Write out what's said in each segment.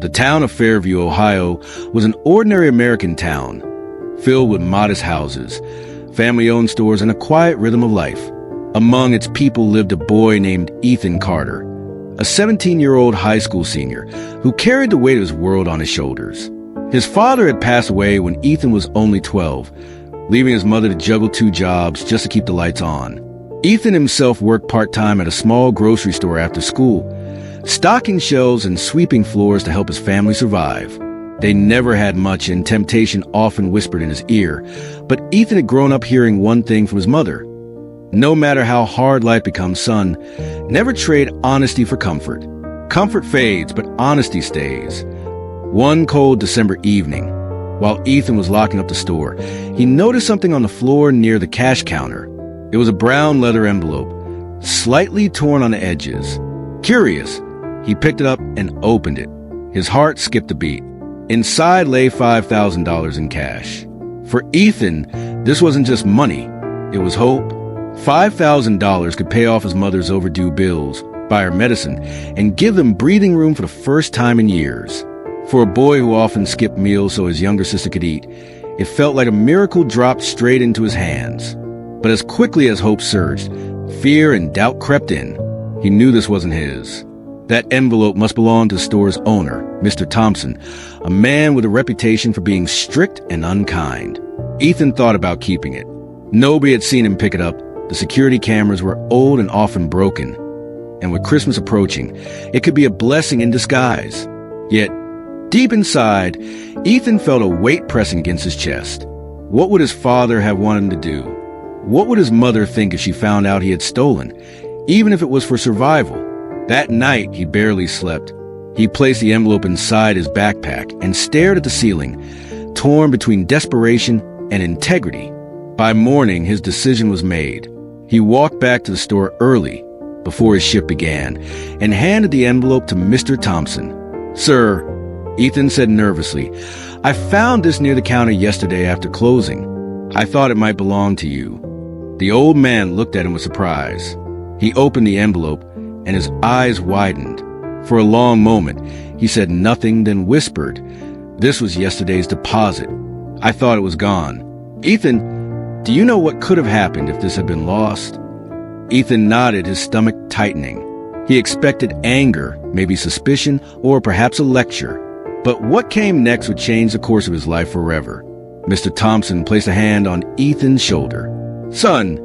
The town of Fairview, Ohio, was an ordinary American town, filled with modest houses, family-owned stores, and a quiet rhythm of life. Among its people lived a boy named Ethan Carter, a 17-year-old high school senior who carried the weight of his world on his shoulders. His father had passed away when Ethan was only 12, leaving his mother to juggle 2 jobs just to keep the lights on. Ethan himself worked part-time at a small grocery store after school, stocking shelves and sweeping floors to help his family survive. They never had much, and temptation often whispered in his ear, but Ethan had grown up hearing one thing from his mother: no matter how hard life becomes, son, never trade honesty for comfort. Comfort fades, but honesty stays. One cold December evening, while Ethan was locking up the store, he noticed something on the floor near the cash counter. It was a brown leather envelope, slightly torn on the edges. Curious, he picked it up and opened it. His heart skipped a beat. Inside lay $5,000 in cash. For Ethan, this wasn't just money, it was hope. $5,000 could pay off his mother's overdue bills, buy her medicine, and give them breathing room for the first time in years. For a boy who often skipped meals so his younger sister could eat, it felt like a miracle dropped straight into his hands. But as quickly as hope surged, fear and doubt crept in. He knew this wasn't his. That envelope must belong to the store's owner, Mr. Thompson, a man with a reputation for being strict and unkind. Ethan thought about keeping it. Nobody had seen him pick it up. The security cameras were old and often broken. And with Christmas approaching, it could be a blessing in disguise. Yet, deep inside, Ethan felt a weight pressing against his chest. What would his father have wanted him to do? What would his mother think if she found out he had stolen, even if it was for survival? That night, he barely slept. He placed the envelope inside his backpack and stared at the ceiling, torn between desperation and integrity. By morning, his decision was made. He walked back to the store early, before his shift began, and handed the envelope to Mr. Thompson. "Sir," Ethan said nervously, "I found this near the counter yesterday after closing. I thought it might belong to you." The old man looked at him with surprise. He opened the envelope, and his eyes widened. For a long moment, he said nothing, then whispered, "This was yesterday's deposit. I thought it was gone. Ethan, do you know what could have happened if this had been lost?" Ethan nodded, his stomach tightening. He expected anger, maybe suspicion, or perhaps a lecture. But what came next would change the course of his life forever. Mr. Thompson placed a hand on Ethan's shoulder. "Son,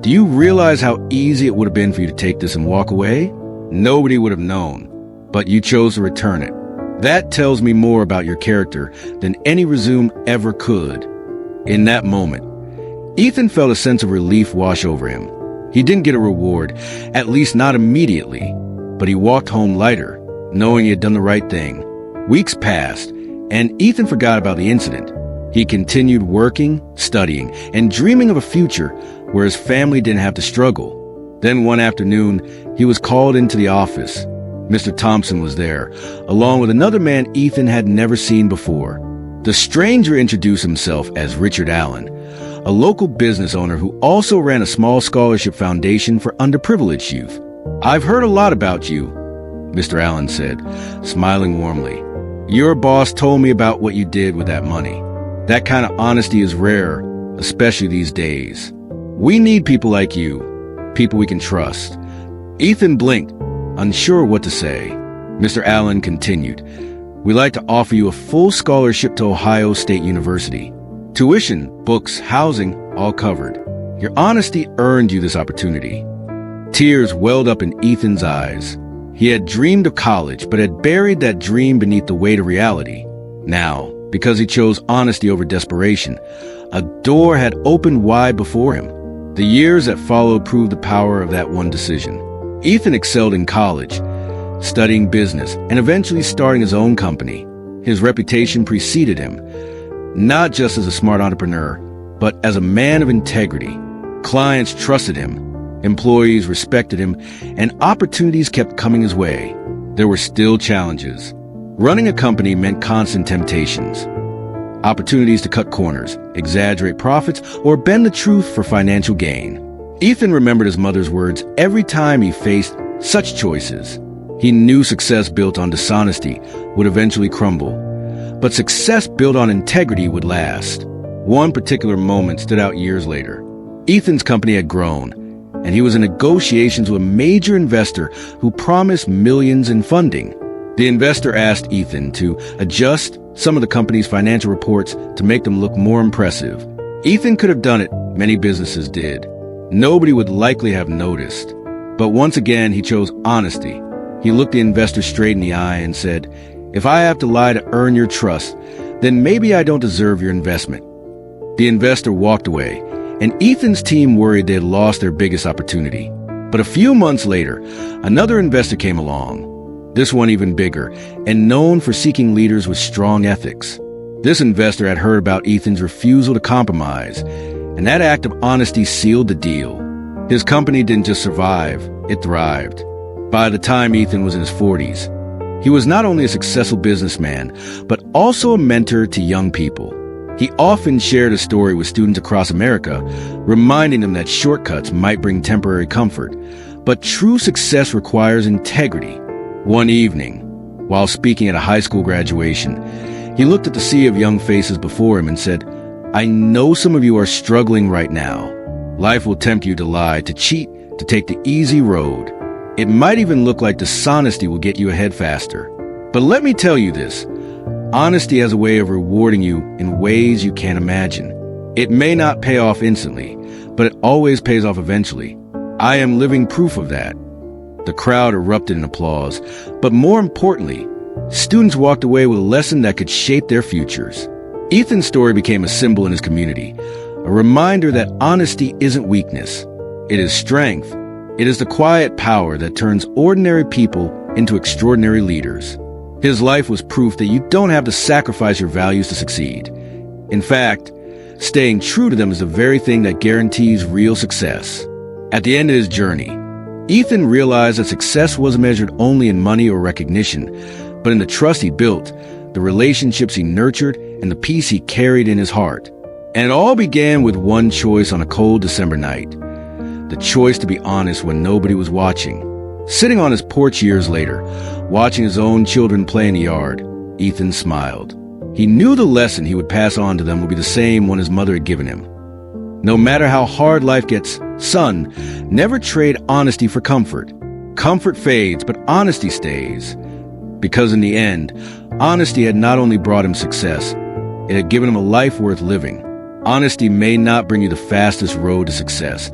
do you realize how easy it would have been for you to take this and walk away? Nobody would have known, but you chose to return it. That tells me more about your character than any resume ever could." In that moment, Ethan felt a sense of relief wash over him. He didn't get a reward, at least not immediately, but he walked home lighter, knowing he had done the right thing. Weeks passed, and Ethan forgot about the incident. He continued working, studying, and dreaming of a future where his family didn't have to struggle. Then one afternoon, he was called into the office. Mr. Thompson was there, along with another man Ethan had never seen before. The stranger introduced himself as Richard Allen, a local business owner who also ran a small scholarship foundation for underprivileged youth. "I've heard a lot about you," Mr. Allen said, smiling warmly. "Your boss told me about what you did with that money. That kind of honesty is rare, especially these days. We need people like you, people we can trust." Ethan blinked, unsure what to say. Mr. Allen continued, "We'd like to offer you a full scholarship to Ohio State University. Tuition, books, housing, all covered. Your honesty earned you this opportunity." Tears welled up in Ethan's eyes. He had dreamed of college, but had buried that dream beneath the weight of reality. Now, because he chose honesty over desperation, a door had opened wide before him. The years that followed proved the power of that one decision. Ethan excelled in college, studying business, and eventually starting his own company. His reputation preceded him, not just as a smart entrepreneur, but as a man of integrity. Clients trusted him, employees respected him, and opportunities kept coming his way. There were still challenges. Running a company meant constant temptations. Opportunities to cut corners, exaggerate profits, or bend the truth for financial gain. Ethan remembered his mother's words every time he faced such choices. He knew success built on dishonesty would eventually crumble, but success built on integrity would last. One particular moment stood out years later. Ethan's company had grown, and he was in negotiations with a major investor who promised millions in funding. The investor asked Ethan to adjust some of the company's financial reports to make them look more impressive. Ethan could have done it, many businesses did. Nobody would likely have noticed. But once again, he chose honesty. He looked the investor straight in the eye and said, "If I have to lie to earn your trust, then maybe I don't deserve your investment." The investor walked away, and Ethan's team worried they had lost their biggest opportunity. But a few months later, another investor came along. This one even bigger, and known for seeking leaders with strong ethics. This investor had heard about Ethan's refusal to compromise, and that act of honesty sealed the deal. His company didn't just survive, it thrived. By the time Ethan was in his 40s, he was not only a successful businessman, but also a mentor to young people. He often shared a story with students across America, reminding them that shortcuts might bring temporary comfort, but true success requires integrity. One evening, while speaking at a high school graduation, he looked at the sea of young faces before him and said, "I know some of you are struggling right now. Life will tempt you to lie, to cheat, to take the easy road. It might even look like dishonesty will get you ahead faster. But let me tell you this. Honesty has a way of rewarding you in ways you can't imagine. It may not pay off instantly, but it always pays off eventually. I am living proof of that." The crowd erupted in applause, but more importantly, students walked away with a lesson that could shape their futures. Ethan's story became a symbol in his community, a reminder that honesty isn't weakness. It is strength. It is the quiet power that turns ordinary people into extraordinary leaders. His life was proof that you don't have to sacrifice your values to succeed. In fact, staying true to them is the very thing that guarantees real success. At the end of his journey, Ethan realized that success wasn't measured only in money or recognition, but in the trust he built, the relationships he nurtured, and the peace he carried in his heart. And it all began with one choice on a cold December night. The choice to be honest when nobody was watching. Sitting on his porch years later, watching his own children play in the yard, Ethan smiled. He knew the lesson he would pass on to them would be the same one his mother had given him. No matter how hard life gets, son, never trade honesty for comfort. Comfort fades, but honesty stays. Because in the end, honesty had not only brought him success, it had given him a life worth living. Honesty may not bring you the fastest road to success,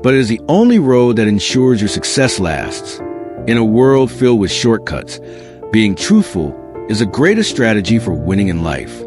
but it is the only road that ensures your success lasts. In a world filled with shortcuts, being truthful is the greatest strategy for winning in life.